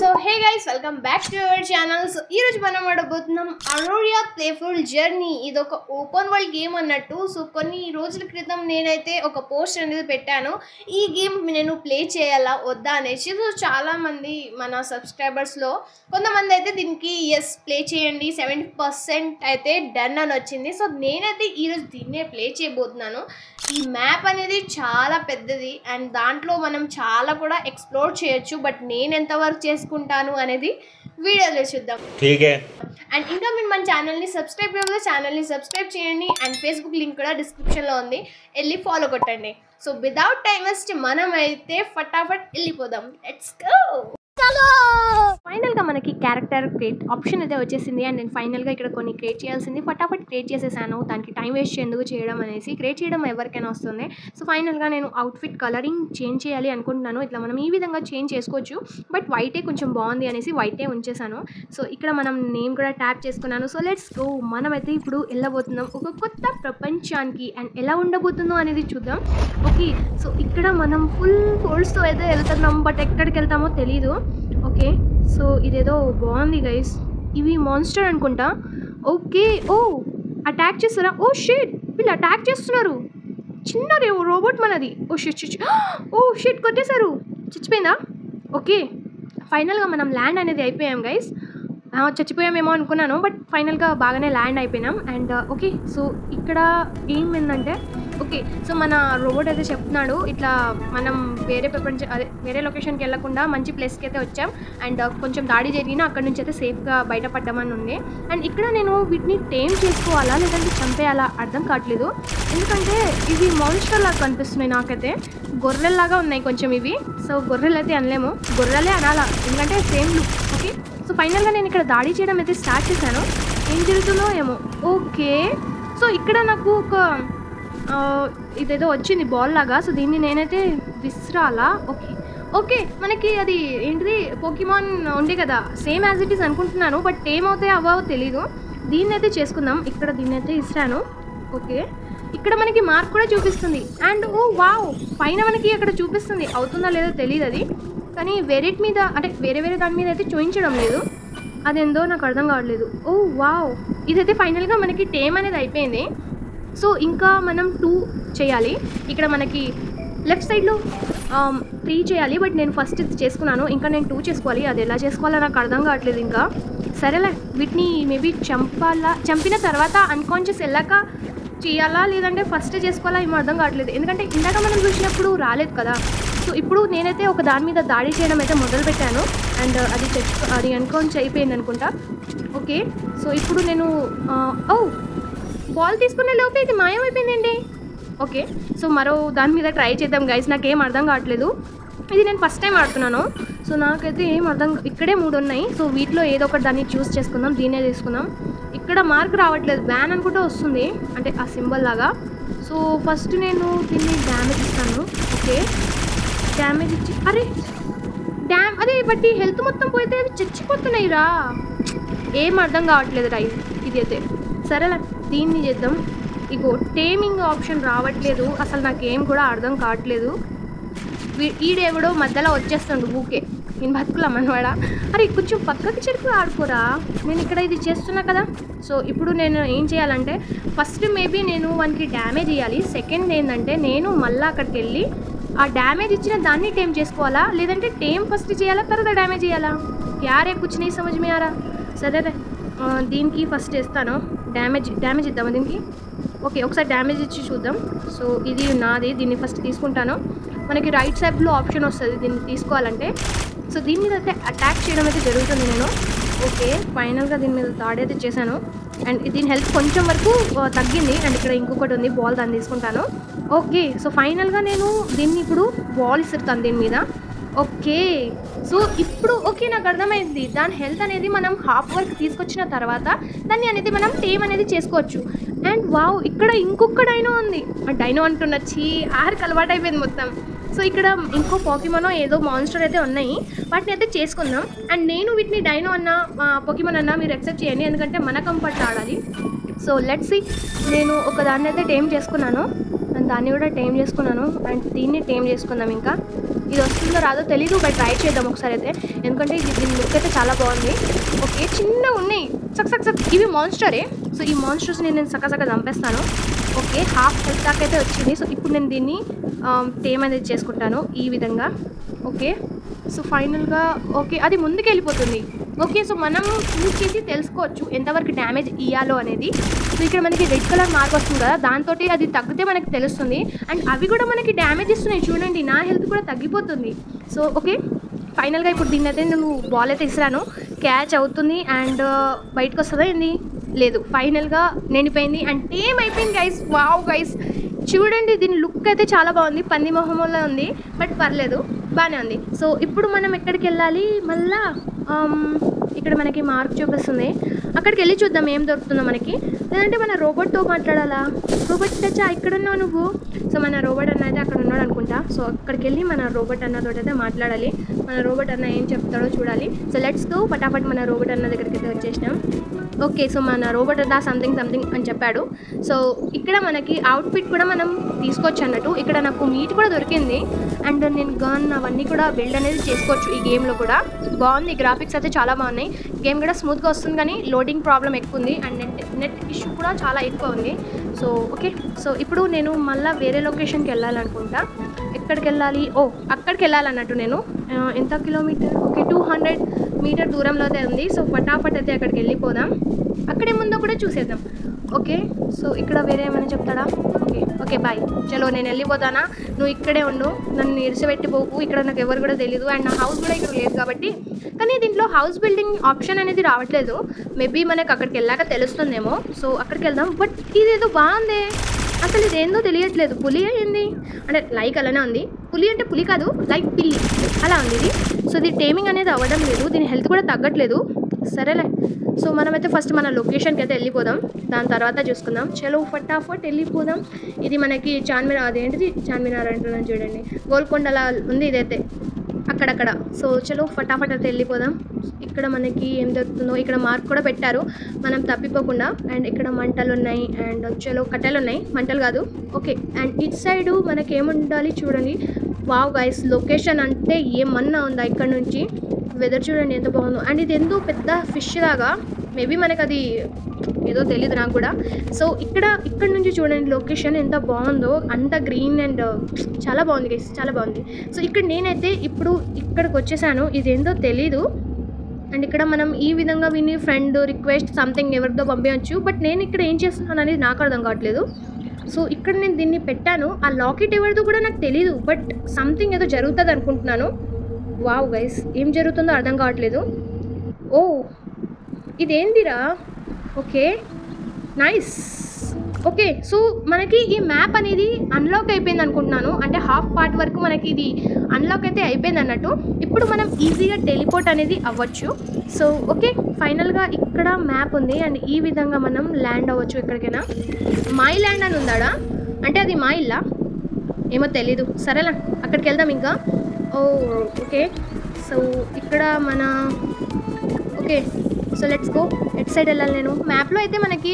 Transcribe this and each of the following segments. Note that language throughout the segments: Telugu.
So hey guys welcome back to our channel. So ఈరోజు మనం ఆడబోతున్నాం అరోరియా ప్లేఫుల్ జర్నీ. ఇది ఒక ఓపెన్ వరల్డ్ గేమ్ అన్నట్టు. సో కొన్ని రోజుల క్రితం నేనైతే ఒక పోస్ట్ అనేది పెట్టాను, ఈ గేమ్ నేను ప్లే చేయాలా వద్దా అనేసి. సో చాలామంది మన సబ్స్క్రైబర్స్లో కొంతమంది అయితే దీనికి ఎస్ ప్లే చేయండి 70% అయితే డన్ అని వచ్చింది. సో నేనైతే ఈరోజు దీన్నే ప్లే చేయబోతున్నాను. ఈ మ్యాప్ అనేది చాలా పెద్దది అండ్ దాంట్లో మనం చాలా కూడా ఎక్స్ప్లోర్ చేయొచ్చు. బట్ నేను ఎంతవరకు చేసుకుంటాను అనేది వీడియోలో చూద్దాం. అండ్ ఇంకా మీరు మన ఛానల్ని సబ్స్క్రైబ్ చేయకపోతే ఛానల్ని సబ్స్క్రైబ్ చేయండి. అండ్ ఫేస్బుక్ లింక్ కూడా డిస్క్రిప్షన్లో ఉంది, వెళ్ళి ఫాలో కొట్టండి. సో వితౌట్ టైం వేస్ట్ మనం అయితే ఫటాఫట్ వెళ్ళిపోదాం. Let's go. ఫైనల్గా మనకి క్యారెక్టర్ క్రియేట్ ఆప్షన్ అయితే వచ్చేసింది. అండ్ నేను ఫైనల్గా ఇక్కడ కొన్ని క్రియేట్ చేయాల్సింది ఫటాఫట్ క్రియేట్ చేసేసాను. దానికి టైం వేస్ట్ ఎందుకు చేయడం అనేసి, క్రియేట్ చేయడం ఎవరికైనా వస్తుంది. సో ఫైనల్గా నేను అవుట్ఫిట్ కలరింగ్ చేంజ్ చేయాలి అనుకుంటున్నాను. ఇట్లా మనం ఈ విధంగా చేంజ్ చేసుకోవచ్చు, బట్ వైటే కొంచెం బాగుంది అనేసి వైటే ఉంచేసాను. సో ఇక్కడ మనం నేమ్ కూడా ట్యాప్ చేసుకున్నాను. So let's go. మనమైతే ఇప్పుడు వెళ్ళబోతున్నాం ఒక కొత్త ప్రపంచానికి. అండ్ ఎలా ఉండబోతుందో అనేది చూద్దాం. ఓకే, సో ఇక్కడ మనం ఫుల్ ఫోర్స్తో అయితే వెళ్తున్నాం, బట్ ఎక్కడికి వెళ్తామో తెలీదు. ఓకే, సో ఇదేదో బాగుంది గైస్. ఇవి మాన్స్టర్ అనుకుంటా. ఓకే, ఓ అటాక్ చేస్తారా? ఓ షిట్, వీళ్ళు అటాక్ చేస్తున్నారు. చిన్న రోబోట్ మనది. ఓ షిట్, ఓ షిట్ కొట్టేశారు. చచ్చిపోయిందా? ఓకే, ఫైనల్గా మనం ల్యాండ్ అనేది అయిపోయాం గైస్. చచ్చిపోయామేమో అనుకున్నాను, బట్ ఫైనల్గా బాగానే ల్యాండ్ అయిపోయినాం. అండ్ ఓకే, సో ఇక్కడ ఏంటంటే ఓకే, సో మన రోబోట్ అయితే చెప్తున్నాడు ఇట్లా మనం వేరే వేరే లొకేషన్కి వెళ్ళకుండా మంచి ప్లేస్కి అయితే వచ్చాం. అండ్ కొంచెం దాడి జరిగినా అక్కడ నుంచి అయితే సేఫ్గా బయటపడ్డామని ఉంది. అండ్ ఇక్కడ నేను వీటిని టేమ్ చేసుకోవాలా లేదంటే చంపేయాలా అర్థం కావట్లేదు, ఎందుకంటే ఇవి మాన్స్టర్ లాగా కనిపిస్తున్నాయి నాకైతే. గొర్రెల్లాగా ఉన్నాయి కొంచెం ఇవి. సో గొర్రెలు అయితే అనలేము, గొర్రెలే అనాలా, ఎందుకంటే సేమ్ లుక్. ఓకే, సో ఫైనల్గా నేను ఇక్కడ దాడి చేయడం అయితే స్టార్ట్ చేశాను. ఏం జరుగుతుందో ఏమో. ఓకే, సో ఇక్కడ నాకు ఒక ఇదేదో వచ్చింది బాల్ లాగా. సో దీన్ని నేనైతే విసిరాలా. ఓకే ఓకే, మనకి అది ఏంటిది పోకీమాన్ ఉండే కదా, సేమ్ యాజ్ ఇట్ ఈస్ అనుకుంటున్నాను, బట్ ఏమవుతాయో అవ్వవో తెలీదు. దీన్ని అయితే చేసుకుందాం. ఇక్కడ దీన్ని అయితే ఇసిరాను. ఓకే, ఇక్కడ మనకి మార్క్ కూడా చూపిస్తుంది. అండ్ ఓ వావ్, పైన మనకి అక్కడ చూపిస్తుంది, అవుతుందా లేదో తెలియదు అది, కానీ వేరేటి మీద అంటే వేరే దాని మీద అయితే చూపించడం లేదు. అదేందో నాకు అర్థం కావట్లేదు. ఓ వావ్, ఇదైతే ఫైనల్గా మనకి టేమ్ అనేది అయిపోయింది. సో ఇంకా మనం 2 చేయాలి. ఇక్కడ మనకి లెఫ్ట్ సైడ్లో 3 చేయాలి, బట్ నేను ఫస్ట్ ఇది చేసుకున్నాను. ఇంకా నేను 2 చేసుకోవాలి. అది ఎలా చేసుకోవాలో నాకు అర్థం కావట్లేదు ఇంకా. సరేలే, వీటిని మేబీ చంపిన తర్వాత అన్కాన్షియస్ వెళ్ళాక చేయాలా లేదంటే ఫస్ట్ చేసుకోవాలా ఏమో అర్థం కావట్లేదు, ఎందుకంటే ఇందాక మనం చూసినప్పుడు రాలేదు కదా. సో ఇప్పుడు నేనైతే ఒక దాని మీద దాడి చేయడం అయితే మొదలుపెట్టాను. అండ్ అది అన్కాన్షియస్ అయిపోయింది అనుకుంటా. ఓకే, సో ఇప్పుడు నేను బాల్ తీసుకునే లోపే ఇది మాయమైపోయిందండి. ఓకే, సో మరో దాని మీద ట్రై చేద్దాం గైస్. నాకేం అర్థం కావట్లేదు, ఇది నేను ఫస్ట్ టైం ఆడుతున్నాను. సో నాకైతే ఏం అర్థం, ఇక్కడే 3 ఉన్నాయి. సో వీటిలో ఏదో ఒకటి దాన్ని చూస్ చేసుకుందాం, దీన్నే తీసుకుందాం. ఇక్కడ మార్క్ రావట్లేదు, వ్యాన్ అనుకుంటే వస్తుంది, అంటే ఆ సింబల్ లాగా. సో ఫస్ట్ నేను దీన్ని డ్యామేజ్ ఇస్తాను. ఓకే, డ్యామేజ్ ఇచ్చి అరే అదే బట్టి హెల్త్ మొత్తం పోతే అవి చచ్చిపోతున్నాయి రా. ఏం అర్థం కావట్లేదు రా ఇది అయితే. సరేలా, దీన్ని చేద్దాం. ఇగో టేమింగ్ ఆప్షన్ రావట్లేదు, అసలు నాకేం కూడా అర్థం కావట్లేదు. ఈడేవిడో మధ్యలో వచ్చేస్తుండు ఊకే, నేను బతుకులామన్నవాడా. అరే కొంచెం పక్కకి చెరుకు ఆడుకోరా, నేను ఇక్కడ ఇది చేస్తున్నా కదా. సో ఇప్పుడు నేను ఏం చేయాలంటే ఫస్ట్ మేబీ నేను వానికి డ్యామేజ్ ఇవ్వాలి. సెకండ్ ఏంటంటే నేను మళ్ళీ అక్కడికి వెళ్ళి ఆ డ్యామేజ్ ఇచ్చిన దాన్ని టేమ్ చేసుకోవాలా లేదంటే టేమ్ ఫస్ట్ చేయాలా తర్వాత డ్యామేజ్ చేయాలా, యారే కూర్చుని సమజ్ మీ ఆరా. సరే దీనికి ఫస్ట్ ఇస్తాను, డ్యామేజ్ ఇద్దామా దీనికి. ఓకే, ఒకసారి డ్యామేజ్ ఇచ్చి చూద్దాం. సో ఇది నాది, దీన్ని ఫస్ట్ తీసుకుంటాను. మనకి రైట్ సైడ్లో ఆప్షన్ వస్తుంది దీన్ని తీసుకోవాలంటే. సో దీని మీద అయితే అటాక్ చేయడం అయితే జరుగుతుంది నేను. ఓకే, ఫైనల్గా దీని మీద దాడి అయితే చేశాను. అండ్ దీని హెల్త్ కొంచెం వరకు తగ్గింది. అండ్ ఇక్కడ ఇంకొకటి ఉంది బాల్, దాన్ని తీసుకుంటాను. ఓకే, సో ఫైనల్గా నేను దీన్ని ఇప్పుడు బాల్ ఇస్తాను దీని మీద. ఓకే, సో ఇప్పుడు ఓకే నాకు అర్థమైంది, దాని హెల్త్ అనేది మనం హాఫ్ వర్క్ తీసుకొచ్చిన తర్వాత దాన్ని అనేది మనం టేమ్ అనేది చేసుకోవచ్చు. అండ్ వావ్, ఇక్కడ ఇంకొక డైనో ఉంది. డైనో అంటున్నచ్చి ఆరికి అలవాటు అయిపోయింది మొత్తం. సో ఇక్కడ ఇంకో పోకీమానో ఏదో మాన్స్టర్ అయితే ఉన్నాయి, వాటిని అయితే చేసుకుందాం. అండ్ నేను వీటిని డైనో అన్నా పోకీమాన్ అన్నా మీరు యాక్సెప్ట్ చేయండి, ఎందుకంటే మన కంఫర్ట్ ఆడాలి. సో లెట్స్ సీ, నేను ఒక దాన్ని అయితే టేమ్ చేసుకున్నాను, అండ్ దాన్ని కూడా టేమ్ చేసుకున్నాను. అండ్ దీన్ని టేమ్ చేసుకుందాం ఇంకా. ఇది వస్తుందో రాదో తెలీదు, బట్ ట్రై చేద్దాం ఒకసారి అయితే. ఎందుకంటే దీని లుక్ అయితే చాలా బాగుంది. ఓకే, చిన్నగా ఉన్నాయి సక్ ఇవి మాన్స్టరే. సో ఈ మాన్స్టర్స్ని నేను సక్క చంపేస్తాను. ఓకే, హాఫ్ హెల్త్ దాకా అయితే వచ్చింది. సో ఇప్పుడు నేను దీన్ని టేమ్ అనేది చేసుకుంటాను ఈ విధంగా. ఓకే, సో ఫైనల్గా ఓకే అది ముందుకు వెళ్ళిపోతుంది. ఓకే, సో మనం యూజ్ చేసి తెలుసుకోవచ్చు ఎంతవరకు డ్యామేజ్ ఇవ్వాలో అనేది. సో ఇక్కడ మనకి రెడ్ కలర్ మార్క్ వస్తుంది కదా, దాంతో అది తగ్గితే మనకి తెలుస్తుంది. అండ్ అవి కూడా మనకి డ్యామేజ్ ఇస్తున్నాయి చూడండి, నా హెల్త్ కూడా తగ్గిపోతుంది. సో ఓకే, ఫైనల్గా ఇప్పుడు దీన్ని అయితే నేను బాల్ అయితే ఇస్తాను, క్యాచ్ అవుతుంది అండ్ బయటకు వస్తుందా ఏంది, లేదు, ఫైనల్గా నిండిపోయింది అండ్ టేమ్ అయిపోయింది గైస్. వావ్ గైస్, చూడండి దీని లుక్ అయితే చాలా బాగుంది, పంది మొహంలో ఉంది, బట్ పర్లేదు బాగానే ఉంది. సో ఇప్పుడు మనం ఎక్కడికి వెళ్ళాలి, మళ్ళా ఇక్కడ మనకి మార్క్ చూపిస్తుంది, అక్కడికి వెళ్ళి చూద్దాం ఏం దొరుకుతుందో మనకి. లేదంటే మన రోబోట్తో మాట్లాడాలా. రోబోట్ టచ్చా, ఇక్కడ ఉన్నావు నువ్వు. సో మన రోబోట్ అన్న అయితే అక్కడ ఉన్నాడు అనుకుంటా. సో అక్కడికి వెళ్ళి మన రోబోట్ అన్నతో అయితే మాట్లాడాలి. మన రోబోట్ అన్న ఏం చెప్తాడో చూడాలి. సో లెట్స్ గో, ఫటాఫట్ మన రోబోట్ అన్న దగ్గరికి అయితే వచ్చేసినాం. ఓకే, సో మన రోబోట్ అన్న సంథింగ్ అని చెప్పాడు. సో ఇక్కడ మనకి అవుట్ఫిట్ కూడా మనం తీసుకోవచ్చు అన్నట్టు. ఇక్కడ నాకు మీట్ కూడా దొరికింది అండ్ నేను గన్ అవన్నీ కూడా బిల్డ్ అనేది చేసుకోవచ్చు ఈ గేమ్లో కూడా. బాగుంది, గ్రాఫిక్స్ అయితే చాలా బాగున్నాయి. గేమ్ కూడా స్మూత్గా వస్తుంది కానీ లోడింగ్ ప్రాబ్లం ఎక్కువ ఉంది అండ్ నెట్ ఇష్యూ కూడా చాలా ఎక్కువ ఉంది. సో ఓకే, సో ఇప్పుడు నేను మళ్ళీ వేరే లొకేషన్కి వెళ్ళాలనుకుంటా. ఎక్కడికి వెళ్ళాలి, అక్కడికి వెళ్ళాలన్నట్టు నేను. ఎంత కిలోమీటర్, ఓకే 200 మీటర్ దూరంలో అయితే ఉంది. సో ఫటాఫట్ అయితే అక్కడికి వెళ్ళిపోదాం, అక్కడేముందో కూడా చూసేద్దాం. ఓకే, సో ఇక్కడ వేరే ఏమైనా చెప్తాడా. ఓకే బాయ్, చలో నేను వెళ్ళిపోతానా, నువ్వు ఇక్కడే ఉండు, నన్ను ఇరిసిపెట్టిపోకు, ఇక్కడ నాకు ఎవరు కూడా తెలియదు అండ్ నా హౌస్ కూడా ఇక్కడ లేదు కాబట్టి. కానీ దీంట్లో హౌస్ బిల్డింగ్ ఆప్షన్ అనేది రావట్లేదు, మేబీ మనకు అక్కడికి వెళ్ళాక తెలుస్తుందేమో. సో అక్కడికి వెళ్దాం. బట్ ఇదేదో బాగుంది, అసలు ఇదేందో తెలియట్లేదు. పులి అయింది అంటే లైక్ అలానే ఉంది, పులి అంటే పులి కాదు, లైక్ పిల్లి అలా ఉంది ఇది. సో ఇది టేమింగ్ అనేది అవ్వడం లేదు, దీని హెల్త్ కూడా తగ్గట్లేదు. సరేలే, సో మనమైతే ఫస్ట్ మన లొకేషన్కి అయితే వెళ్ళిపోదాం, దాని తర్వాత చూసుకుందాం. చలో ఫటాఫట్ వెళ్ళిపోదాం. ఇది మనకి చార్మినార్, అదేంటిది చార్మినార్ అంటున్నాను చూడండి, గోల్కొండలా ఉంది ఇదైతే అక్కడక్కడ. సో చలో ఫటాఫట్ అయితే వెళ్ళిపోదాం. ఇక్కడ మనకి ఏం దొరుకుతుందో, ఇక్కడ మార్క్ కూడా పెట్టారు మనం తప్పిపోకుండా. అండ్ ఇక్కడ మంటలు ఉన్నాయి అండ్ చలో కట్టెలు ఉన్నాయి, మంటలు కాదు. ఓకే, అండ్ ఇటు సైడు మనకి ఏముండాలి చూడండి. వావ్ గైస్, లొకేషన్ అంటే ఏమన్నా ఉందా ఇక్కడ నుంచి. వెదర్ చూడండి ఎంత బాగుందో. అండ్ ఇది ఎంతో పెద్ద ఫిష్ లాగా, మేబీ మనకు అది ఏదో తెలియదు నాకు కూడా. సో ఇక్కడ నుంచి చూడండి లొకేషన్ ఎంత బాగుందో, అంత గ్రీన్ అండ్ చాలా బాగుంది గైస్, చాలా బాగుంది. సో ఇక్కడ నేనైతే ఇప్పుడు ఇక్కడికి వచ్చేసాను, ఇదేందో తెలీదు. అండ్ ఇక్కడ మనం ఈ విధంగా విని ఫ్రెండ్ రిక్వెస్ట్ సంథింగ్ ఎవరితో పంపించవచ్చు. బట్ నేను ఇక్కడ ఏం చేస్తున్నాను అనేది నాకు అర్థం కావట్లేదు. సో ఇక్కడ నేను దీన్ని పెట్టాను, ఆ లాకెట్ ఎవరిదో కూడా నాకు తెలీదు, బట్ సంథింగ్ ఏదో జరుగుతుంది అనుకుంటున్నాను. వావ్ గైస్, ఏం జరుగుతుందో అర్థం కావట్లేదు. ఓ ఇదేంటిరా, ఓకే నైస్. ఓకే, సో మనకి ఈ మ్యాప్ అనేది అన్లాక్ అయిపోయింది అనుకుంటున్నాను, అంటే హాఫ్ పార్ట్ వరకు మనకి ఇది అన్లాక్ అయితే అయిపోయింది అన్నట్టు. ఇప్పుడు మనం ఈజీగా టెలిపోర్ట్ అనేది అవ్వచ్చు. సో ఓకే, ఫైనల్గా ఇక్కడ మ్యాప్ ఉంది అండ్ ఈ విధంగా మనం ల్యాండ్ అవ్వచ్చు ఎక్కడికైనా. మై ల్యాండ్ అని ఉందాడా, అంటే అది మా ఇల్లా ఏమో తెలీదు. సరేలా, అక్కడికి వెళ్దాం ఇంకా. ఓకే, సో ఇక్కడ మన okay, so let's go. At side వెళ్ళాలి నేను. మ్యాప్లో అయితే మనకి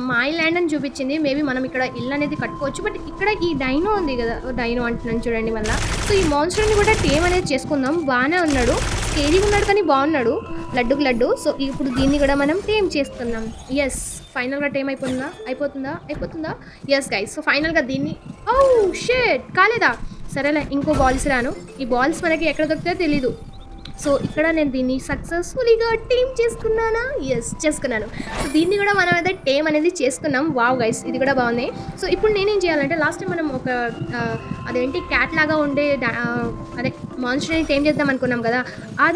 మై ల్యాండ్ అని చూపించింది, మేబీ మనం ఇక్కడ ఇల్లు అనేది కట్టుకోవచ్చు. బట్ ఇక్కడ ఈ డైనో ఉంది కదా, డైనో అంటున్నాను చూడండి మళ్ళీ. సో ఈ మాన్స్టర్ని కూడా టేమ్ అనేది చేసుకుందాం. బాగానే ఉన్నాడు, స్కేరీగా ఉన్నాడు కానీ బాగున్నాడు, లడ్డుకు లడ్డు. సో ఇప్పుడు దీన్ని కూడా మనం టేమ్ చేస్తున్నాం. ఎస్, ఫైనల్గా టేమ్ అయిపోతుందా. ఎస్ గైస్, సో ఫైనల్గా దీన్ని షేట్ కాలేదా. సరేలే, ఇంకో బాల్స్ రాను. ఈ బాల్స్ మనకి ఎక్కడ దొరుకుతాయో తెలీదు. సో ఇక్కడ నేను దీన్ని సక్సెస్ఫుల్గా టీమ్ చేసుకున్నానా. ఎస్, చేసుకున్నాను. సో దీన్ని కూడా మనం అయితే టేమ్ అనేది చేసుకున్నాం. వావ్ గైస్, ఇది కూడా బాగుంది. సో ఇప్పుడు నేనేం చేయాలంటే, లాస్ట్ టైం మనం ఒక అదేంటి క్యాట్ లాగా ఉండే అదే మాన్స్టర్ని టేమ్ చేద్దాం అనుకున్నాం కదా,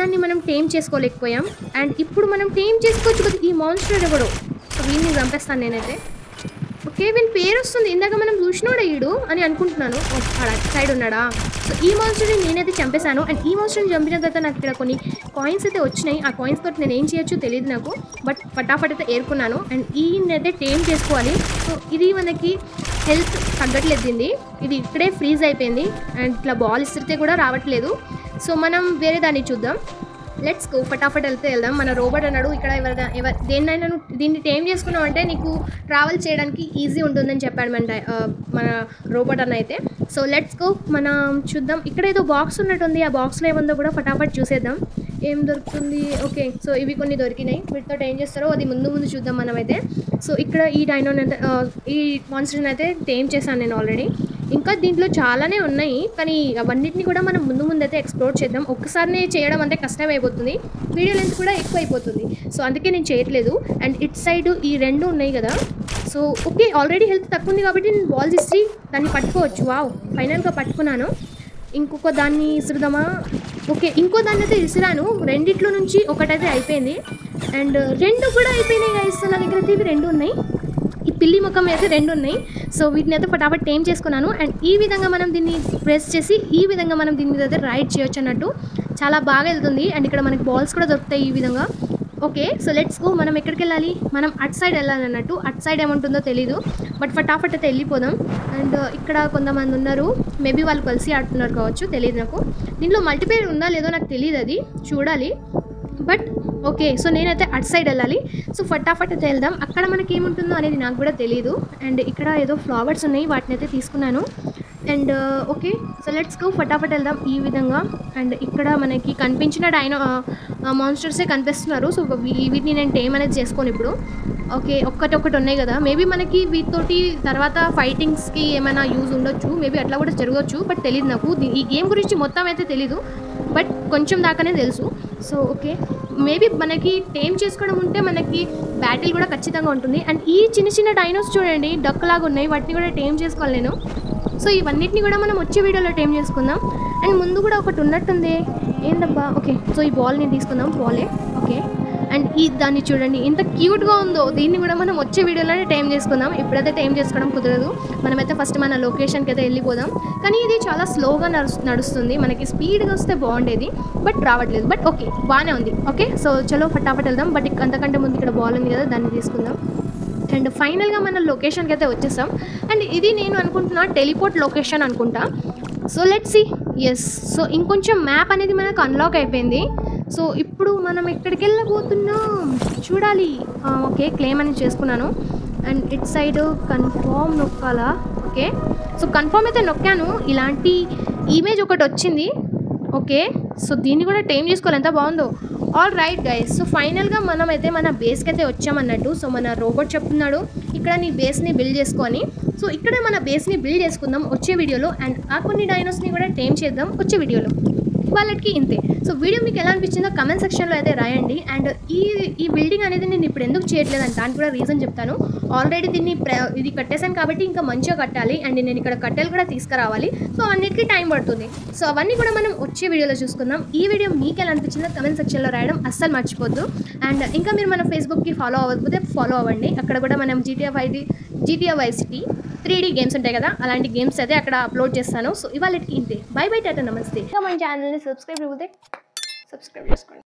దాన్ని మనం టేమ్ చేసుకోలేకపోయాం. అండ్ ఇప్పుడు మనం టేమ్ చేసుకోవచ్చు కదా ఈ మాన్స్టర్ ఎవడో. సో వీడిని చంపేస్తాను నేనైతే. ఓకే, వీని పేరు వస్తుంది, ఇందాక మనం చూసినోడా ఈడు అని అనుకుంటున్నాను. సైడ్ ఉన్నాడా. సో ఈ మాన్స్టర్ని నేనైతే చంపేశాను. అండ్ ఈ మాన్స్టర్ని చంపిన తర్వాత నాకు ఇక్కడ కొన్ని కాయిన్స్ అయితే వచ్చినాయి. ఆ కాయిన్స్ తోటి నేను ఏం చేయొచ్చు తెలియదు నాకు, బట్ ఫటాఫట్ అయితే ఏరుకున్నాను. అండ్ ఈయనైతే టేమ్ చేసుకోవాలి. సో ఇది మనకి హెల్త్ తగ్గట్లేదు, ఇది ఇక్కడే ఫ్రీజ్ అయిపోయింది. అండ్ ఇట్లా బాల్ ఇస్తే కూడా రావట్లేదు. సో మనం వేరే దాన్ని చూద్దాం. లెట్స్ గో ఫటాఫట్ వెళ్దాం. మన రోబోట్ అన్నాడు ఇక్కడ దేన్నైనా దీన్ని టేమ్ చేసుకున్నావు అంటే నీకు ట్రావెల్ చేయడానికి ఈజీ ఉంటుందని చెప్పాడు మన రోబోట్ అన్న అయితే. సో లెట్స్ గో మనం చూద్దాం. ఇక్కడ ఏదో బాక్స్ ఉన్నట్టుంది, ఆ బాక్స్లో ఏముందో కూడా ఫటాఫట్ చూసేద్దాం. ఏం దొరుకుతుంది? ఓకే, సో ఇవి కొన్ని దొరికినాయి. వీటితో ఏం చేస్తారో అది ముందు చూద్దాం మనమైతే. సో ఇక్కడ ఈ డైనోని అయితే ఈ మాన్స్టర్ని అయితే టేమ్ చేశాను నేను ఆల్రెడీ. ఇంకా దీంట్లో చాలానే ఉన్నాయి, కానీ అవన్నిటిని కూడా మనం ముందు అయితే ఎక్స్ప్లోర్ చేద్దాం. ఒక్కసారినే చేయడం అంటే కష్టం అయిపోతుంది, వీడియో లెంత్ కూడా ఎక్కువ అయిపోతుంది. సో అందుకే నేను చేయట్లేదు. అండ్ ఇట్ సైడ్ ఈ 2 ఉన్నాయి కదా. సో ఓకే, ఆల్రెడీ హెల్త్ తక్కువ ఉంది కాబట్టి నేను బాల్స్ ఇచ్చి దాన్ని పట్టుకోవచ్చు. వావ్, ఫైనల్గా పట్టుకున్నాను. ఇంకొక దాన్ని ఇసురుదామా? ఓకే, ఇంకో దాన్ని అయితే ఇసిరాను. రెండిట్లో నుంచి ఒకటైతే అయిపోయింది అండ్ 2 కూడా అయిపోయినాయి గైస్. నా దగ్గర అయితే ఇవి 2 ఉన్నాయి. ఈ పిల్లి ముఖం అయితే 2 ఉన్నాయి. సో వీటిని అయితే ఫటాఫట్ టేమ్ చేసుకున్నాను. అండ్ ఈ విధంగా మనం దీన్ని ప్రెస్ చేసి ఈ విధంగా మనం దీని మీద అయితే రైడ్ చేయొచ్చు అన్నట్టు. చాలా బాగా వెళ్తుంది. అండ్ ఇక్కడ మనకి బాల్స్ కూడా దొరుకుతాయి ఈ విధంగా. Okay, so let's go. మనం ఎక్కడికి వెళ్ళాలి? మనం అటు సైడ్ వెళ్ళాలి అన్నట్టు. అటు సైడ్ ఏముంటుందో తెలీదు, బట్ ఫటాఫట్ అయితే వెళ్ళిపోదాం. అండ్ ఇక్కడ కొంతమంది ఉన్నారు, మేబీ వాళ్ళు కలిసి ఆడుతున్నారు కావచ్చు, తెలియదు నాకు. దీంట్లో మల్టీప్లేయర్ ఉందా లేదో నాకు తెలియదు, అది చూడాలి. బట్ ఓకే, సో నేనైతే అటు సైడ్ వెళ్ళాలి. సో ఫటాఫట్ అయితే వెళ్దాం. అక్కడ మనకి ఏముంటుందో అనేది నాకు కూడా తెలియదు. అండ్ ఇక్కడ ఏదో ఫ్లవర్స్ ఉన్నాయి, వాటిని అయితే తీసుకున్నాను. And okay, so let's go ఫటాఫట్ వెళ్దాం ఈ విధంగా. అండ్ ఇక్కడ మనకి కనిపించిన మాన్స్టర్సే కనిపిస్తున్నారు. సో వీటిని నేను టేమ్ అనేది చేసుకోను ఇప్పుడు. ఓకే, ఒక్కటి ఉన్నాయి కదా, మేబీ మనకి వీటితోటి తర్వాత ఫైటింగ్స్కి ఏమైనా యూజ్ ఉండొచ్చు, మేబీ అట్లా కూడా జరగవచ్చు, బట్ తెలియదు నాకు. ఈ గేమ్ గురించి మొత్తం అయితే తెలీదు, బట్ కొంచెం దాకానే తెలుసు. సో ఓకే, మేబీ మనకి టేమ్ చేసుకోవడం ఉంటే మనకి బ్యాటిల్ కూడా ఖచ్చితంగా ఉంటుంది. అండ్ ఈ చిన్న డైనోస్ చూడండి, డక్ లాగా ఉన్నాయి, వాటిని కూడా టేమ్ చేసుకోవాలి నేను. సో ఇవన్నిటిని కూడా మనం వచ్చే వీడియోలో టేమ్ చేసుకుందాం. అండ్ ముందు కూడా ఒకటి ఉన్నట్టుంది, ఏందబ్బా? ఓకే, సో ఈ బాల్ని తీసుకుందాం, బాలే. ఓకే, అండ్ దాన్ని చూడండి ఎంత క్యూట్గా ఉందో. దీన్ని కూడా మనం వచ్చే వీడియోలోనే టైం చేసుకుందాం. ఇప్పుడైతే టైం చేసుకోవడం కుదరదు. మనమైతే ఫస్ట్ మన లొకేషన్కి అయితే వెళ్ళిపోదాం. కానీ ఇది చాలా స్లోగా నడుస్తుంది. మనకి స్పీడ్గా వస్తే బాగుండేది, బట్ రావట్లేదు. బట్ ఓకే, బాగానే ఉంది. ఓకే, సో చలో ఫటాఫట్ వెళ్దాం. బట్ అంతకంటే ముందు ఇక్కడ బాల్ ఉంది కదా, దాన్ని తీసుకుందాం. అండ్ ఫైనల్గా మన లొకేషన్కి అయితే వచ్చేసాం. అండ్ ఇది నేను అనుకుంటున్నా టెలిపోర్ట్ లొకేషన్ అనుకుంటా. So let's see. Yes, so ఇంకొంచెం మ్యాప్ అనేది మనకు అన్లాక్ అయిపోయింది. సో ఇప్పుడు మనం ఎక్కడికి వెళ్ళబోతున్నాం చూడాలి. ఓకే, క్లెయిమ్ అనేది చేసుకున్నాను. అండ్ ఇట్ సైడ్ కన్ఫర్మ్ నొక్కాలా? ఓకే, సో కన్ఫర్మ్ అయితే నొక్కాను. ఇలాంటి ఇమేజ్ ఒకటి వచ్చింది. ఓకే, సో దీన్ని కూడా టైం చేసుకోవాలి, ఎంత బాగుందో. ఆల్ రైట్ గైస్, సో ఫైనల్గా మనం అయితే మన బేస్కి అయితే వచ్చామన్నట్టు. సో మన రోబోట్ చెప్తున్నాడు ఇక్కడ నీ బేస్ని బిల్డ్ చేసుకొని. సో ఇక్కడ మన బేస్ని బిల్డ్ చేసుకుందాం వచ్చే వీడియోలో. అండ్ ఆ కొన్ని డైనోస్ని కూడా టైం చేద్దాం వచ్చే వీడియోలో. వాళ్ళకి ఇంతే. సో వీడియో మీకు ఎలా అనిపించిందో కమెంట్ సెక్షన్లో అయితే రాయండి. అండ్ ఈ బిల్డింగ్ అనేది నేను ఇప్పుడు ఎందుకు చేయట్లేదు అంటే దానికి కూడా రీజన్ చెప్తాను. ఆల్రెడీ ఇది కట్టేశాను కాబట్టి ఇంకా మంచిగా కట్టాలి. అండ్ నేను ఇక్కడ కట్టెలు కూడా తీసుకురావాలి. సో అన్నిటికీ టైం పడుతుంది. సో అవన్నీ కూడా మనం వచ్చే వీడియోలో చూసుకుందాం. ఈ వీడియో మీకు ఎలా అనిపించిందో కమెంట్ సెక్షన్లో రాయడం అస్సలు మర్చిపోద్దు. అండ్ ఇంకా మీరు మన ఫేస్బుక్కి ఫాలో అవ్వకపోతే ఫాలో అవ్వండి. అక్కడ కూడా మనం GTA Vice City 3D games ఉంటాయి కదా, అలాంటి గేమ్స్ అయితే అక్కడ అప్లోడ్ చేస్తాను. సో ఇవాళకి ఇంతే. బై బై, టాటా, నమస్తే. ఇంకా మన ఛానల్ని సబ్స్క్రైబ్ చేసుకోండి.